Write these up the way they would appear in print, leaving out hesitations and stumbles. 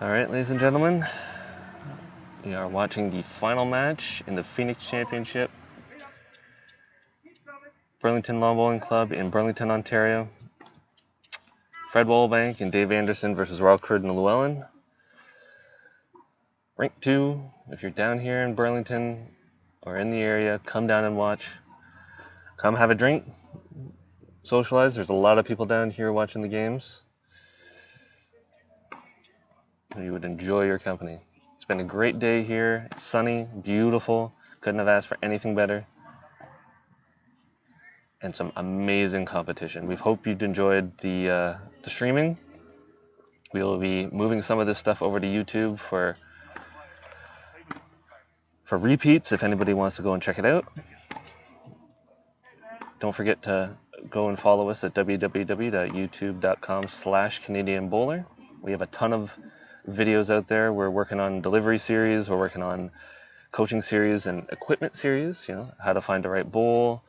Alright, ladies and gentlemen, we are watching the final match in the Phoenix Championship. Burlington Lawn Bowling Club in Burlington, Ontario. Fred Wallbank and Dave Anderson versus Rockman and Llewellyn. Rank 2, if you're down here in Burlington or in the area, come down and watch. Come have a drink, socialize. There's a lot of people down here watching the games. You would enjoy your company. It's been a great day here. It's sunny, beautiful. Couldn't have asked for anything better. And some amazing competition. We hope you'd enjoyed the streaming. We will be moving some of this stuff over to YouTube for repeats if anybody wants to go and check it out. Don't forget to go and follow us at www.youtube.com/Canadian Bowler. We have a ton of videos out there. We're working on delivery series. We're working on coaching series and equipment series. How to find the right bowl,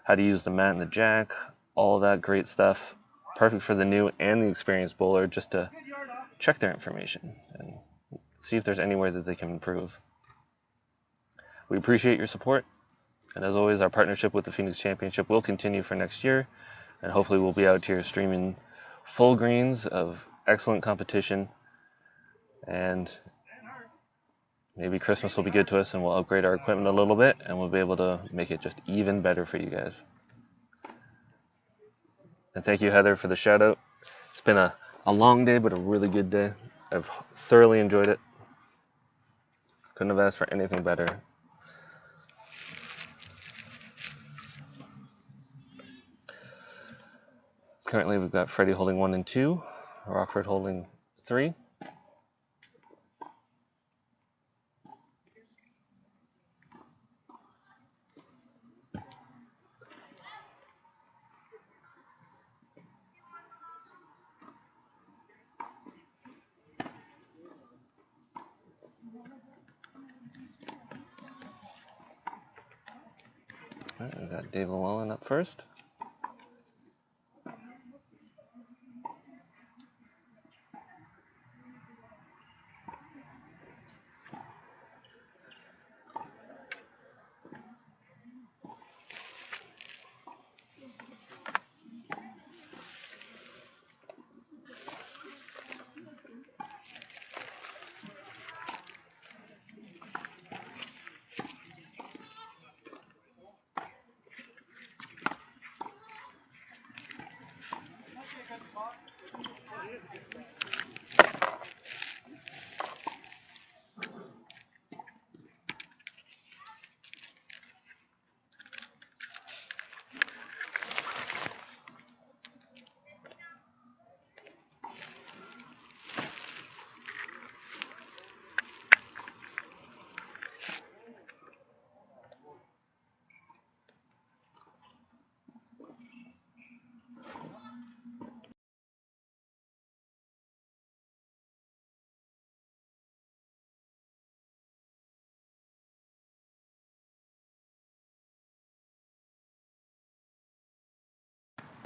how to use the mat and the jack, all that great stuff. Perfect for the new and the experienced bowler, just to check their information and see if there's anywhere that they can improve. We appreciate your support, and as always, our partnership with the Phoenix Championship will continue for next year, and hopefully we'll be out here streaming full greens of excellent competition, and maybe Christmas will be good to us and we'll upgrade our equipment a little bit and we'll be able to make it just even better for you guys. And thank you, Heather, for the shout out. It's been a long day, but a really good day. I've thoroughly enjoyed it. Couldn't have asked for anything better. Currently, we've got Freddie holding 1 and 2, Rockford holding 3. Right, we've got Dave Llewellyn up first.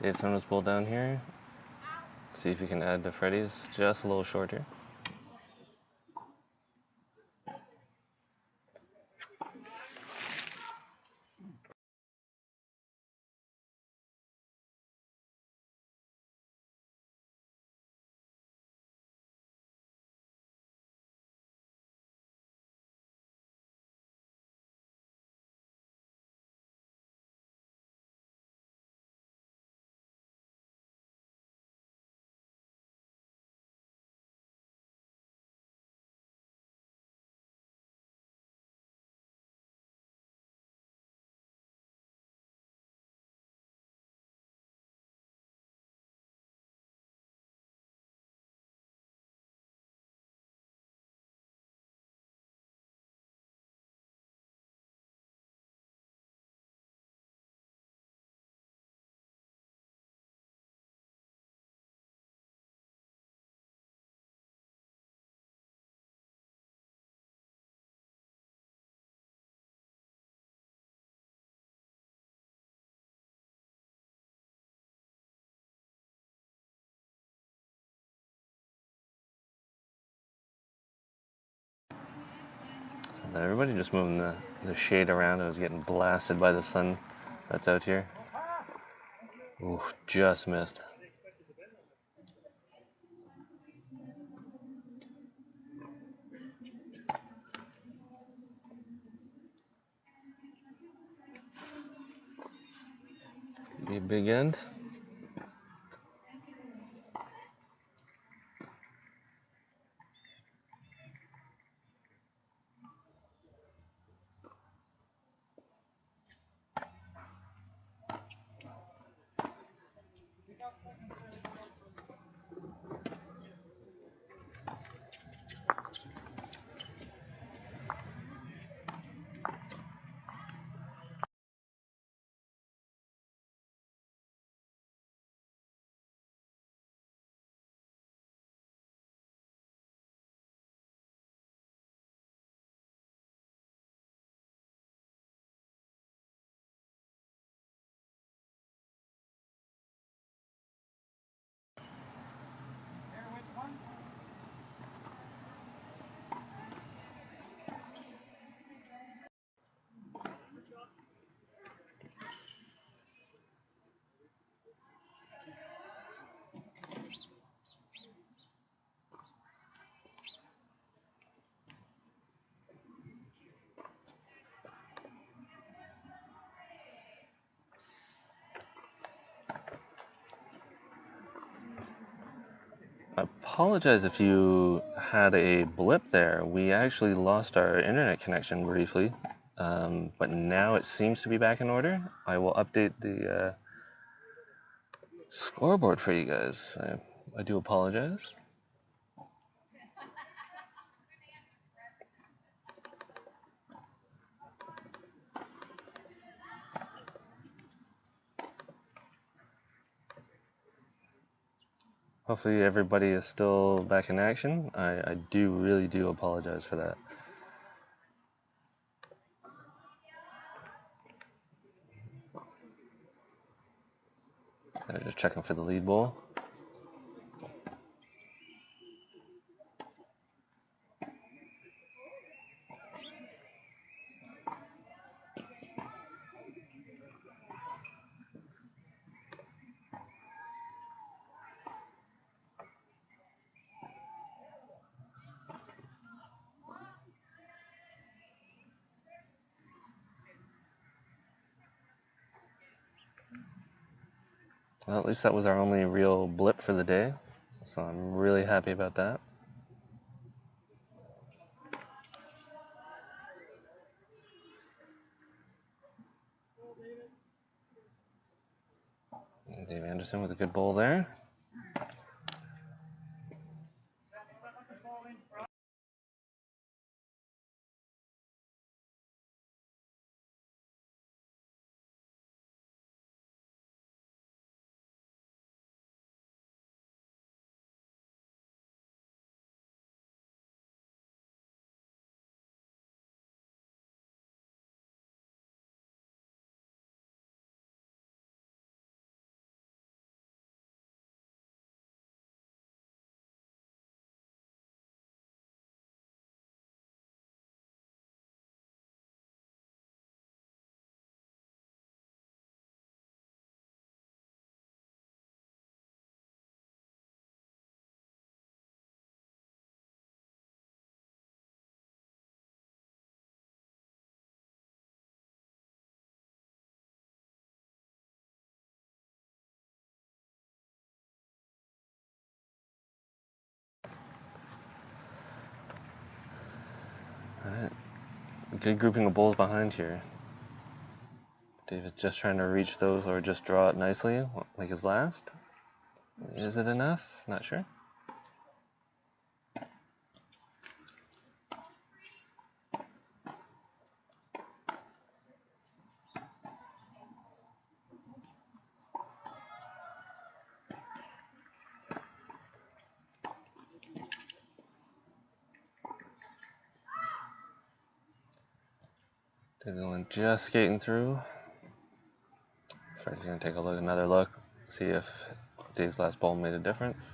Dave throwing his ball down here. See if he can add to Freddie's just a little shorter. Everybody just moving the shade around. I was getting blasted by the sun that's out here. Ooh, just missed. Be a big end. I apologize if you had a blip there. We actually lost our internet connection briefly, but now it seems to be back in order. I will update the scoreboard for you guys. I do apologize. Hopefully everybody is still back in action. I really do apologize for that. I was just checking for the lead bowl. Well, at least that was our only real blip for the day, so I'm really happy about that. Dave Anderson with a good bowl there. Alright, good grouping of bowls behind here. David's just trying to reach those or just draw it nicely, like his last. Is it enough? Not sure. Llewellyn just skating through. Fred's gonna take another look, see if Dave's last ball made a difference.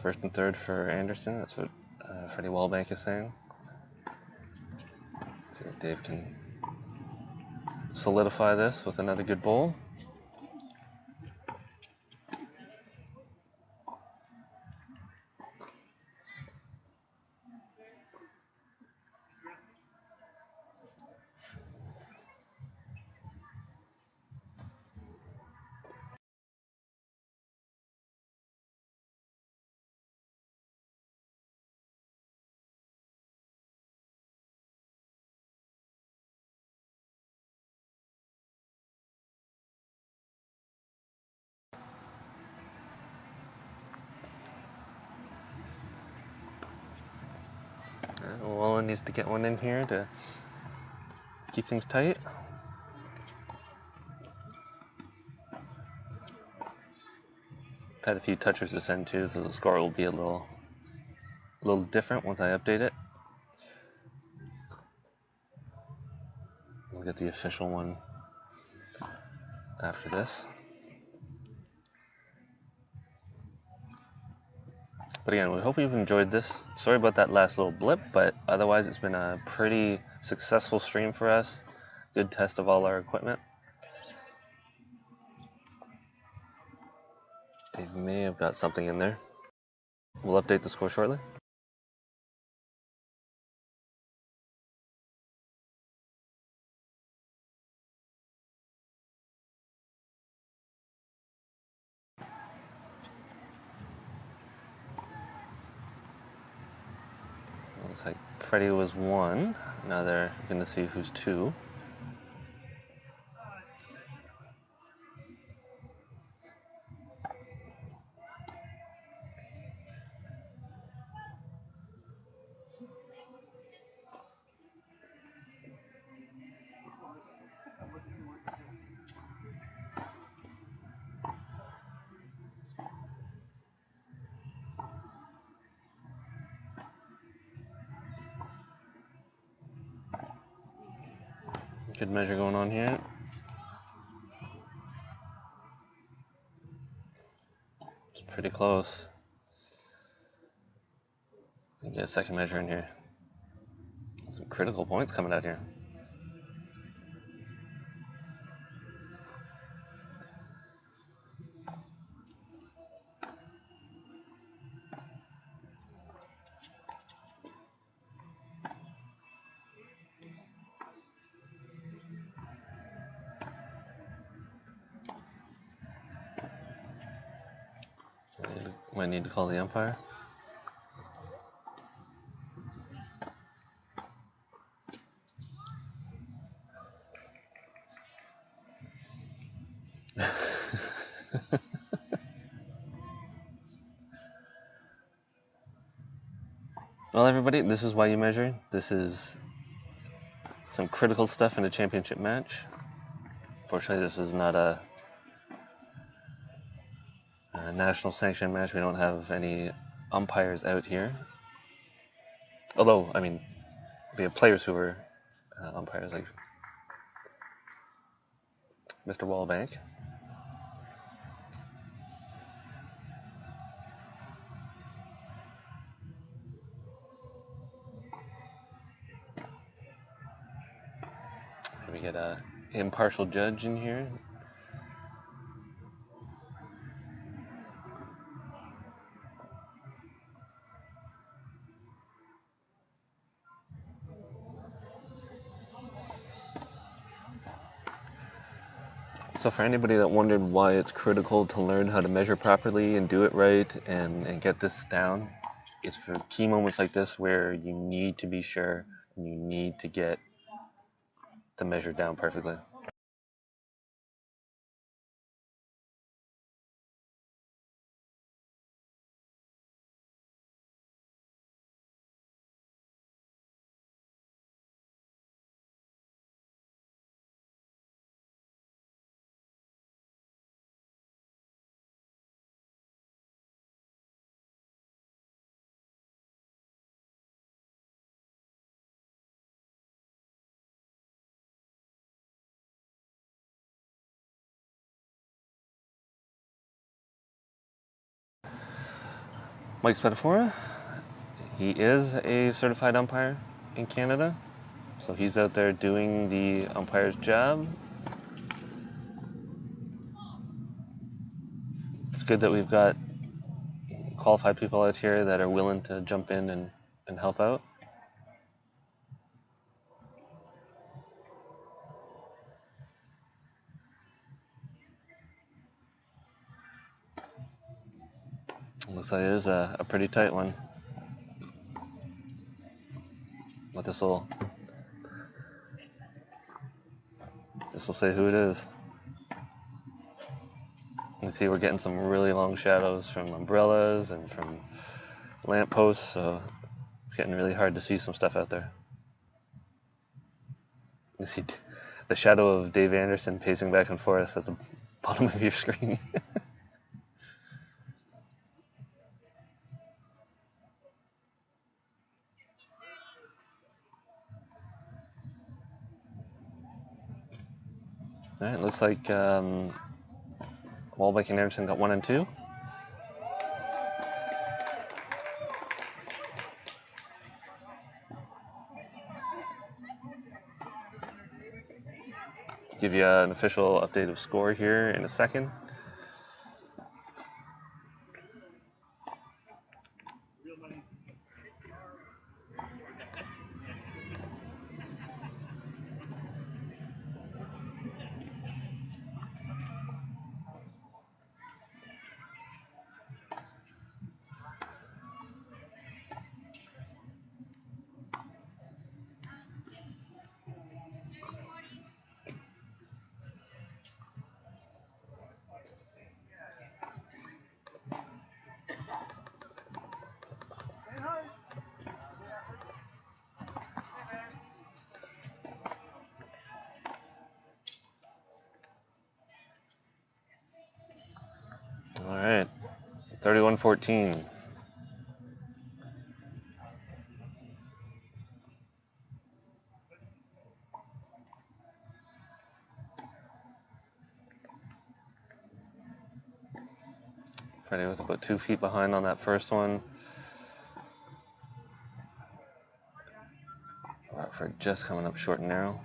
First and third for Anderson. That's what Freddie Wallbank is saying. See if Dave can solidify this with another good bowl. Llewellyn needs to get one in here to keep things tight. Had a few touchers this end too, so the score will be a little different once I update it. We'll get the official one after this. But again, we hope you've enjoyed this. Sorry about that last little blip, but otherwise it's been a pretty successful stream for us. Good test of all our equipment. Dave may have got something in there. We'll update the score shortly. Looks like Freddie was 1. Now they're going to see who's 2. Good measure going on here. It's pretty close. Get a second measure in here. Some critical points coming out here. Might need to call the umpire. Well, everybody, this is why you measure. This is some critical stuff in a championship match. Fortunately, this is not a national sanction match. We don't have any umpires out here. Although, I mean, we have players who are umpires, like Mr. Wallbank. We get a impartial judge in here. So for anybody that wondered why it's critical to learn how to measure properly and do it right and get this down, it's for key moments like this where you need to be sure and you need to get the measure down perfectly. Mike Spatafora, he is a certified umpire in Canada, so he's out there doing the umpire's job. It's good that we've got qualified people out here that are willing to jump in and help out. Looks like it is a pretty tight one. But this will say who it is. You can see we're getting some really long shadows from umbrellas and from lampposts, so it's getting really hard to see some stuff out there. You see the shadow of Dave Anderson pacing back and forth at the bottom of your screen. Alright, looks like Wallbank and Anderson got 1 and 2. Give you an official update of score here in a second. Alright, 31-14. Freddie was about 2 feet behind on that first one. Rockford just coming up short and narrow.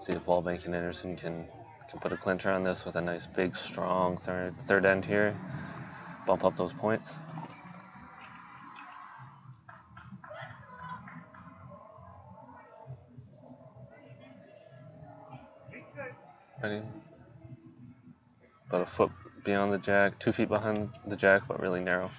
See if Wallbank and Anderson can put a clincher on this with a nice big strong third end here. Bump up those points. Ready? About a foot beyond the jack, 2 feet behind the jack, but really narrow.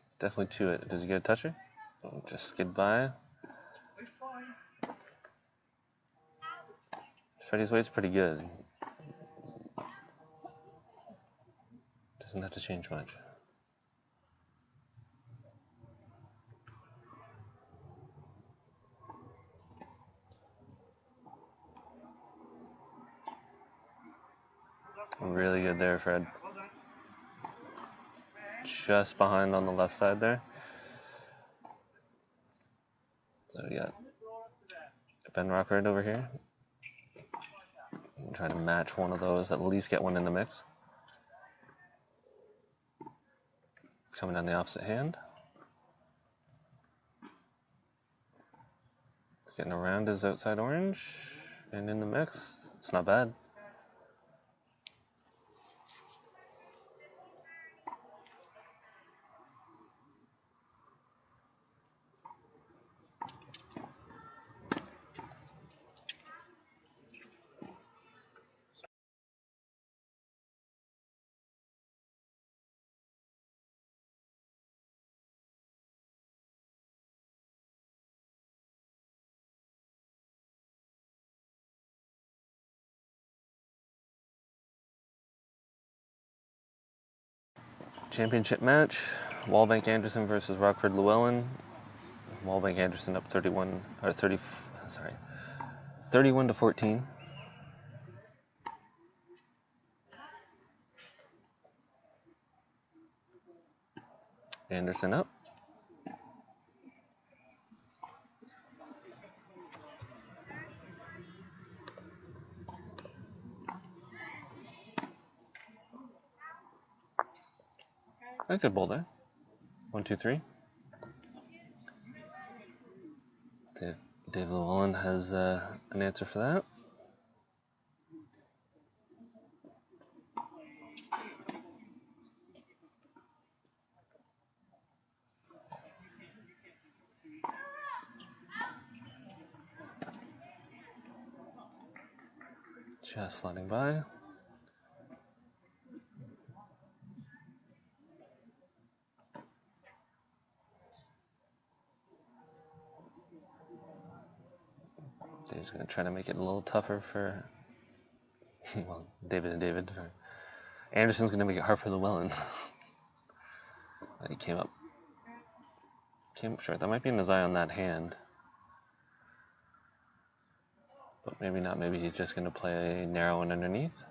It's definitely to it. Does he get a toucher? Oh, just skid by. Freddie's weight's pretty good. Doesn't have to change much. Really good there, Fred. Just behind on the left side there. So we got Ben Rockford over here. I'm trying to match one of those, at least get one in the mix. Coming down the opposite hand. It's getting around his outside orange and in the mix. It's not bad. Championship match, Wallbank Anderson versus Rockford Llewellyn. Wallbank Anderson up 31 to 14. Anderson up. A good ball there. 1, 2, 3. Dave Llewellyn has an answer for that. Just sliding by. Dave's going to try to make it a little tougher for, well, David and David. Anderson's going to make it hard for Llewellyn. He came up short. That might be in his eye on that hand. But maybe not. Maybe he's just going to play narrow and underneath.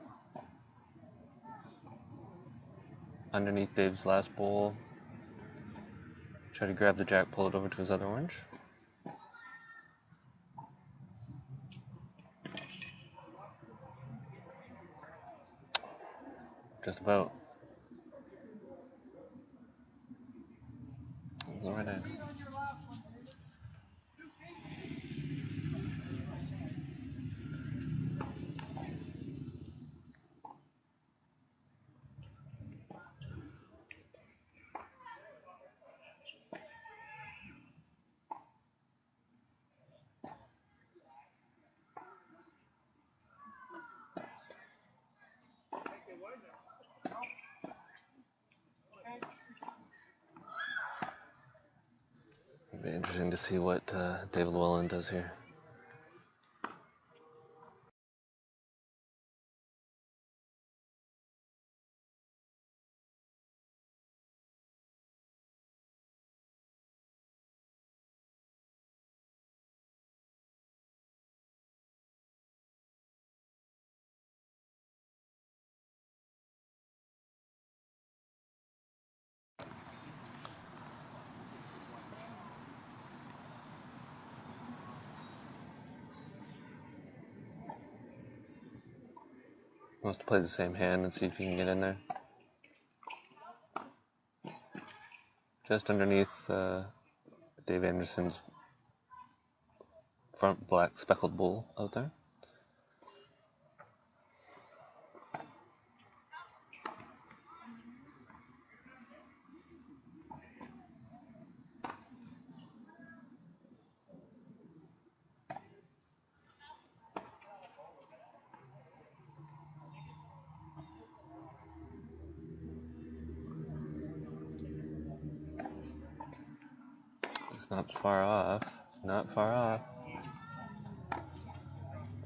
Underneath Dave's last bowl. Try to grab the jack, pull it over to his other orange. Just about. All right. It'll be interesting to see what David Llewellyn does here. Wants to play the same hand and see if he can get in there. Just underneath Dave Anderson's front black speckled bull out there. It's not far off. Not far off.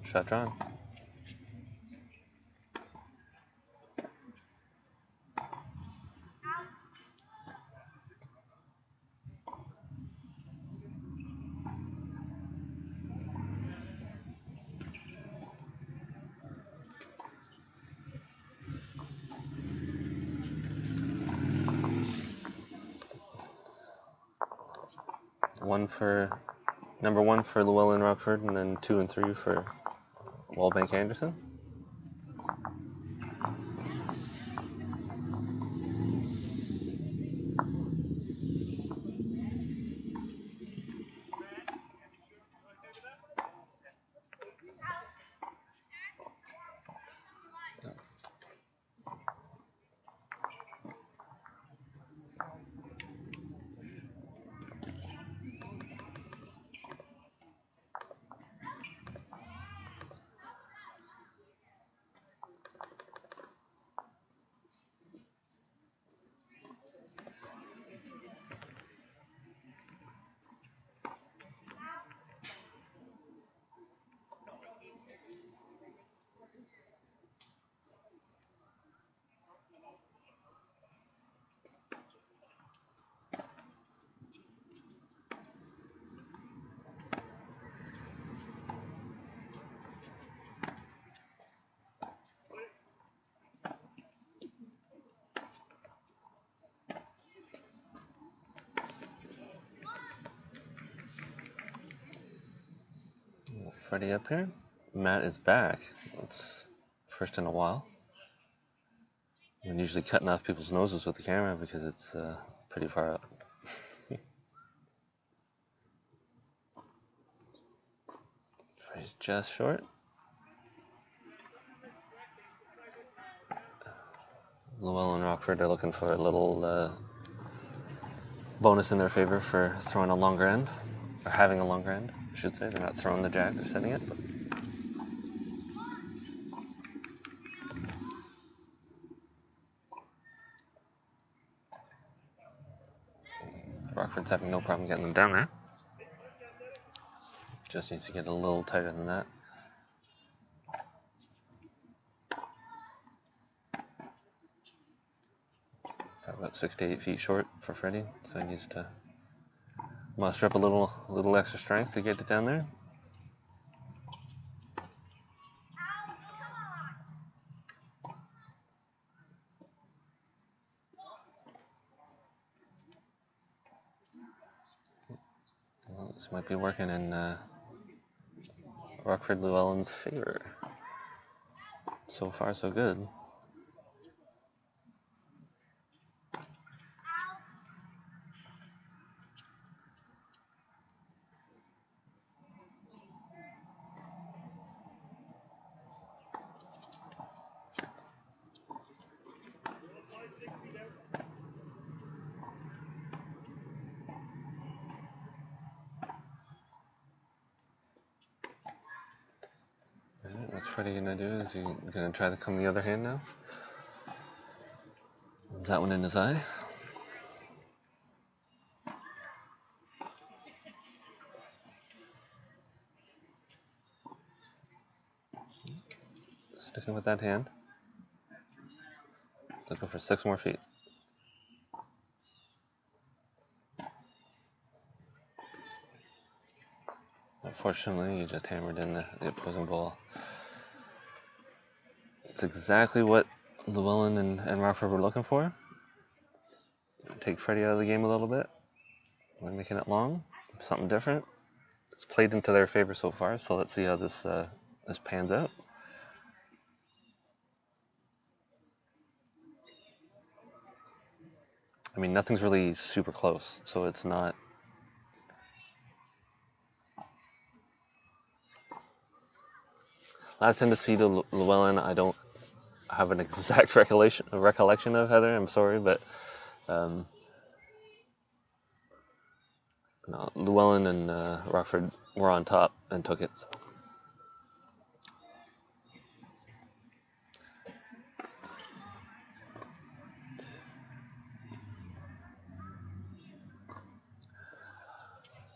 Shot drawn. Number 1 for Llewellyn Rockford, and then 2 and 3 for Wallbank Anderson. Freddie up here. Matt is back. It's first in a while. I'm usually cutting off people's noses with the camera because it's pretty far up. Freddie's just short. Llewellyn and Rockford are looking for a little bonus in their favor for throwing a longer end, or having a longer end, I should say. They're not throwing the jack, they're setting it. But Rockford's having no problem getting them down there. Just needs to get a little tighter than that. About 6 to 8 feet short for Freddie, so he needs to muster up a little extra strength to get it down there. Well, this might be working in Rockford Llewellyn's favor. So far, so good. What's Freddie gonna do? Is he gonna try to come the other hand now? That one in his eye. Sticking with that hand. Looking for 6 more feet. Unfortunately, he just hammered in the opposing ball. It's exactly what Llewellyn and Rockford were looking for. Take Freddie out of the game a little bit. We're making it long. Something different. It's played into their favor so far, so let's see how this pans out. I mean, nothing's really super close, so it's not... Last hand to see to Llewellyn, I don't have an exact recollection of, Heather. I'm sorry, but no, Llewellyn and Rockford were on top and took it. So.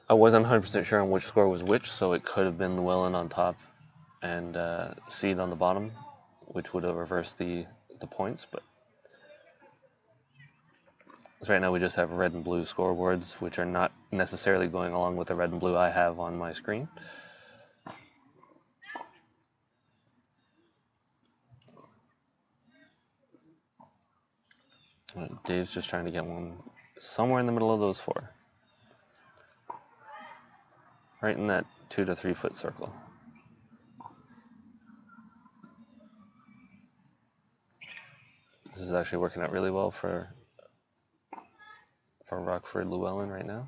I wasn't 100% sure on which score was which, so it could have been Llewellyn on top and seed on the bottom, which would have reversed the points, but right now we just have red and blue scoreboards, which are not necessarily going along with the red and blue I have on my screen. Dave's just trying to get one somewhere in the middle of those 4. Right in that 2 to 3 foot circle. This is actually working out really well for Rockford Llewellyn right now.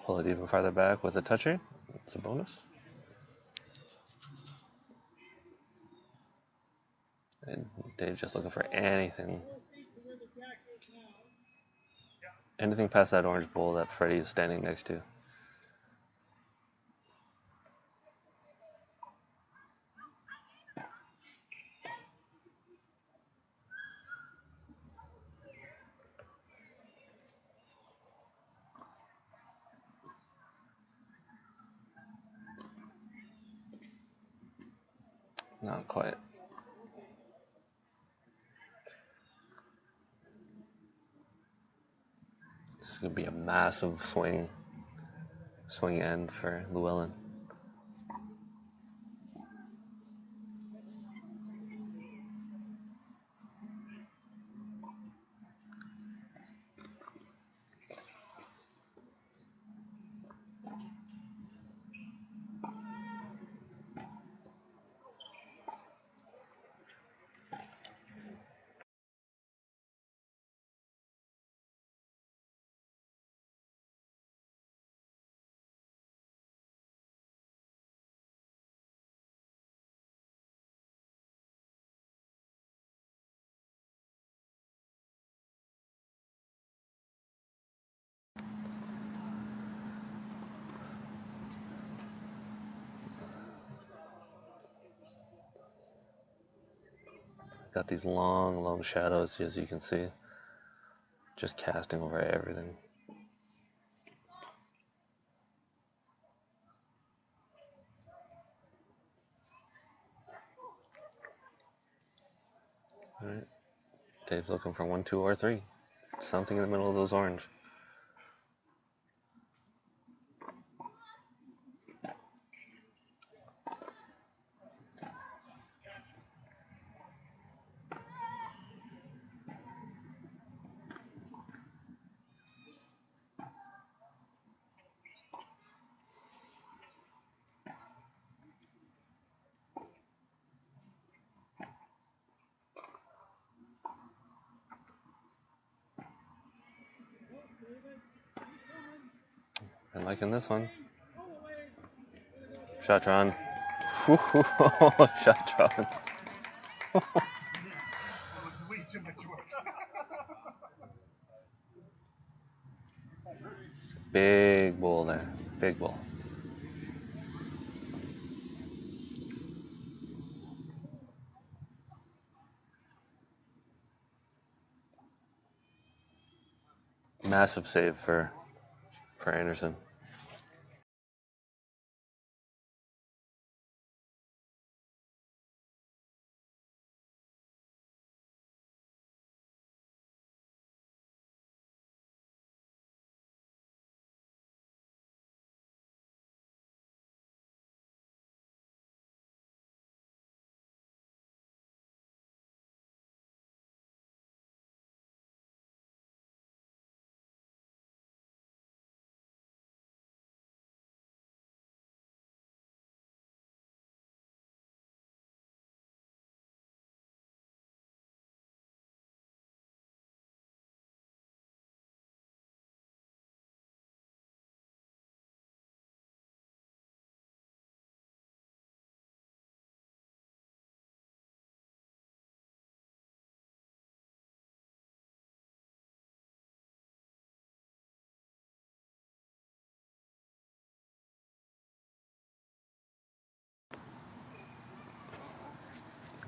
Pull it even farther back with a toucher. It's a bonus. And Dave's just looking for anything past that orange bowl that Freddie is standing next to. Not quite. This is going to be a massive swing. swing end for Llewellyn. Got these long shadows, as you can see, just casting over everything. All right, Dave's looking for 1, 2, or 3. Something in the middle of those orange. I'm liking this one. Shotron. Shotron. Big bull there. Big bull. Massive save for Anderson.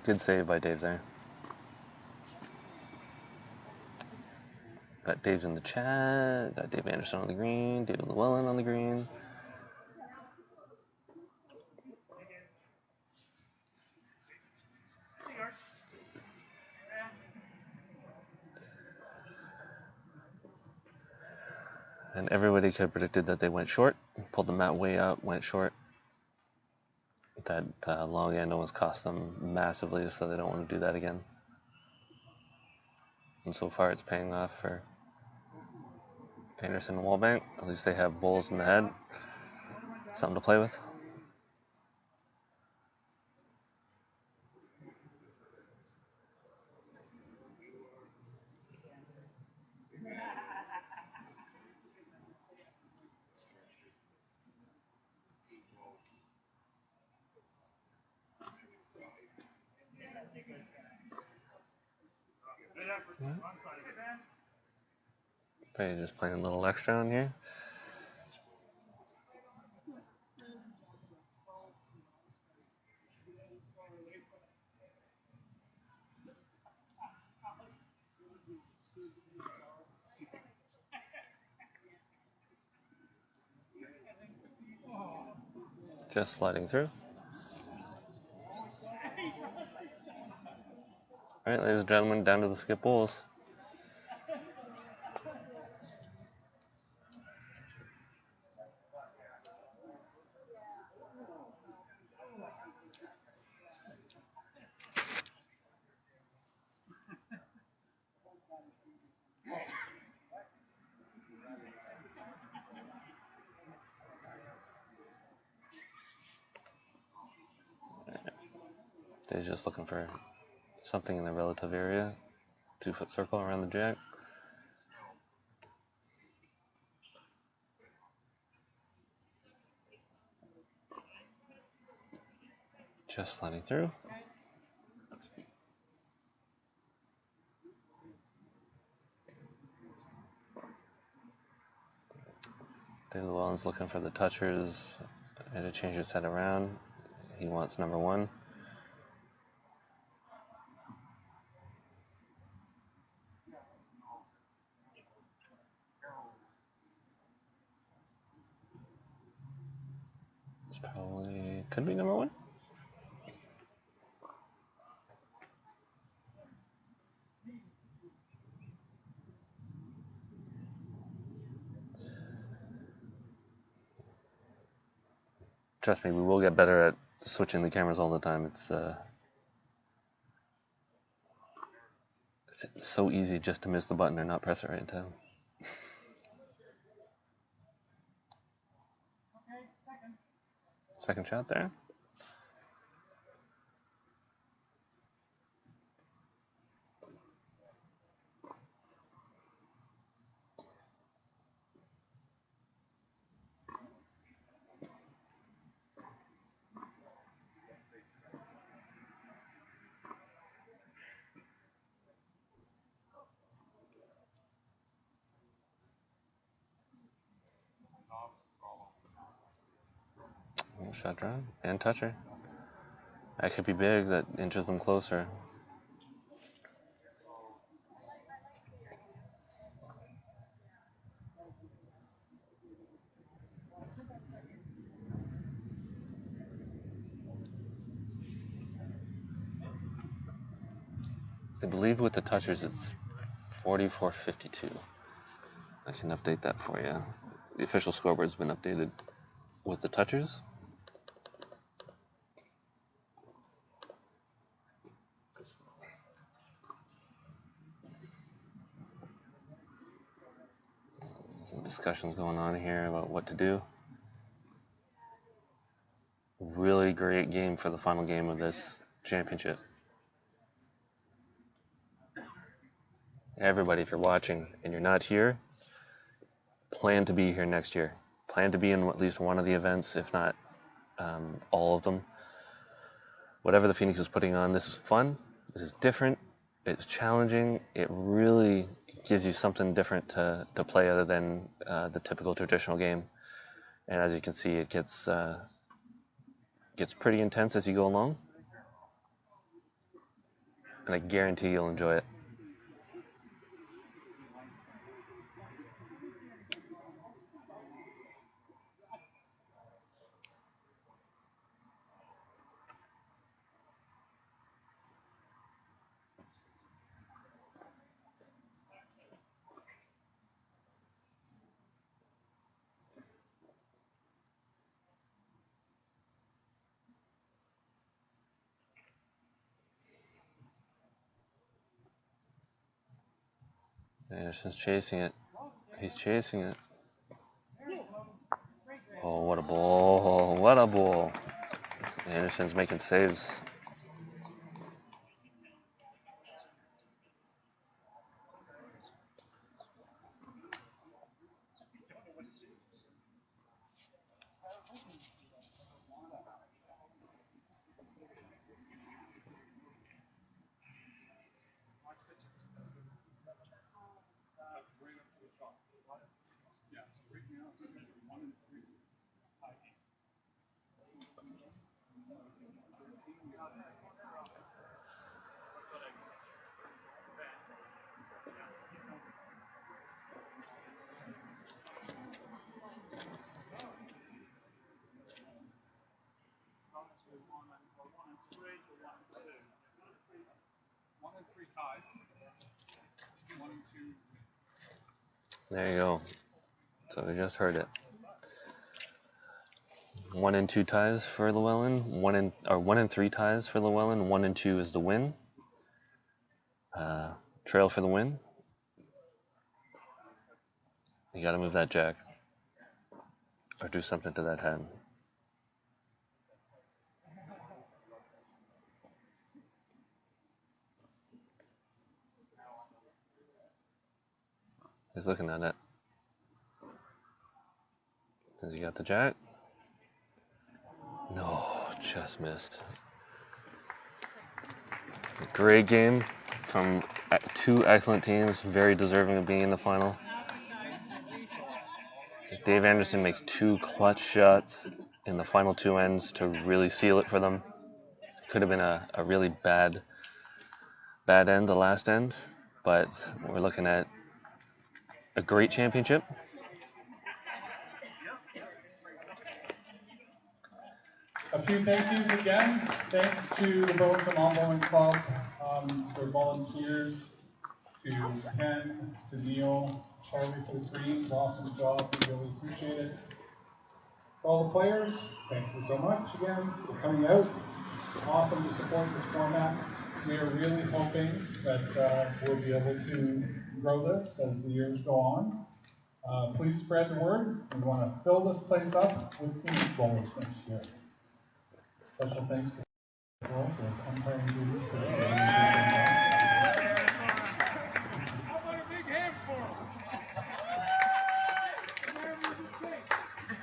Good save by Dave there. Got Dave's in the chat. Got Dave Anderson on the green. David Llewellyn on the green. And everybody could have predicted that they went short. Pulled the mat way up, went short. That long end almost cost them massively, so they don't want to do that again. And so far it's paying off for Anderson and Wallbank. At least they have bulls in the head. Something to play with. Yeah. Okay, just playing a little extra on here. Just sliding through. Alright, ladies and gentlemen, down to the skip bulls. He's just looking for something in the relative area. 2-foot circle around the jack. Just sliding through. Llewellyn's looking for the touchers and to change his head around. He wants number 1. It's probably could be number 1. Trust me, we will get better at switching the cameras all the time. It's so easy just to miss the button or not press it right in time. Second shot there. Shot drive and toucher. That could be big. That inches them closer. I believe with the touchers it's 44.52. I can update that for you. The official scoreboard's been updated with the touchers. Some discussions going on here about what to do. Really great game for the final game of this championship. Everybody, if you're watching and you're not here, plan to be here next year. Plan to be in at least one of the events, if not all of them. Whatever the Phoenix is putting on, this is fun. This is different. It's challenging. It really gives you something different to play other than the typical traditional game. And as you can see, it gets pretty intense as you go along. And I guarantee you'll enjoy it. Anderson's chasing it. He's chasing it. Oh, what a ball. What a ball. Anderson's making saves. There you go. So we just heard it. 1 and 2 ties for Llewellyn. 1 and 3 ties for Llewellyn. 1 and 2 is the win. Trail for the win. You got to move that jack or do something to that head. He's looking at it. Has he got the jack? No, just missed. Great game from two excellent teams, very deserving of being in the final. Dave Anderson makes two clutch shots in the final two ends to really seal it for them. Could have been a really bad end, the last end, but we're looking at a great championship. A few thank yous again. Thanks to the Burlington Lawn Club, their volunteers, to Ken, to Neil, Charlie for the greens. Awesome job. We really appreciate it. For all the players, thank you so much again for coming out. Awesome to support this format. We are really hoping that we'll be able to grow this as the years go on. Please spread the word. We want to fill this place up with Phoenix Bowlers next year. Special thanks to Paul for his umpiring duties today.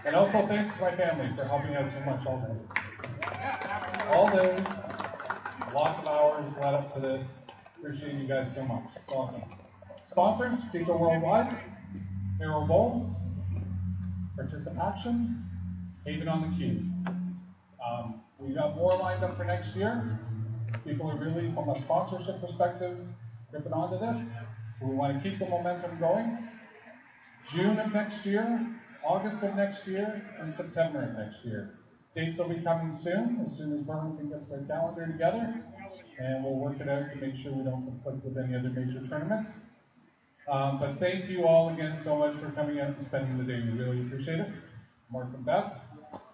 And also thanks to my family for helping out so much all day. All day, lots of hours led up to this. Appreciate you guys so much. It's awesome. Sponsors, Pico Worldwide, Hero Bowls, Participation, Haven on the Cube. We got more lined up for next year. People are really, from a sponsorship perspective, gripping onto this. So we want to keep the momentum going. June of next year, August of next year, and September of next year. Dates will be coming soon as Burlington gets their calendar together. And we'll work it out to make sure we don't conflict with any other major tournaments. But thank you all again so much for coming out and spending the day. We really appreciate it. Mark and Beth,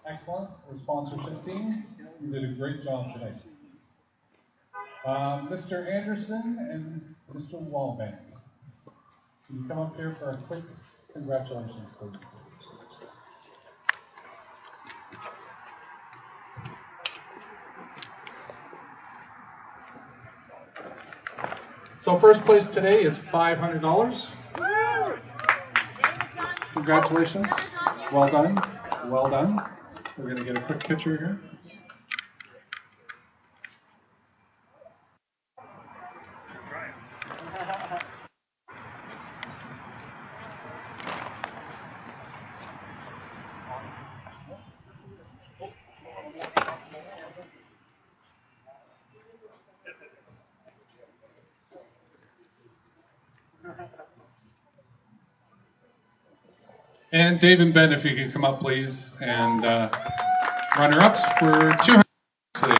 excellent. Our sponsorship team, you did a great job today. Mr. Anderson and Mr. Wallbank, can you come up here for a quick congratulations, please? So first place today is $500. Congratulations. Well done. Well done. We're going to get a quick picture here. And Dave and Ben, if you could come up, please, and runner-ups for $200 today.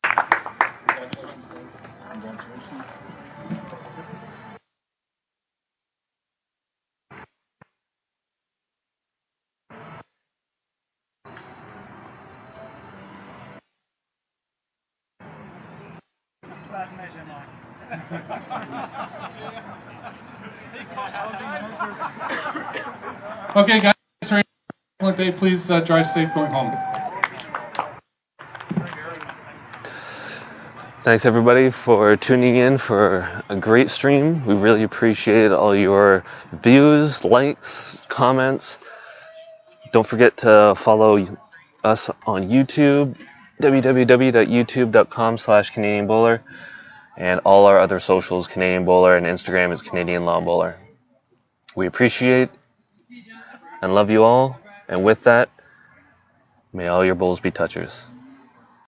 Congratulations, guys. Congratulations. Okay, guys, for an excellent day. Please drive safe going home. Thanks everybody for tuning in for a great stream. We really appreciate all your views, likes, comments. Don't forget to follow us on YouTube, www.youtube.com/Canadian Bowler, and all our other socials, Canadian Bowler, and Instagram is Canadian Lawn Bowler. We appreciate and love you all, and with that, may all your bowls be touchers.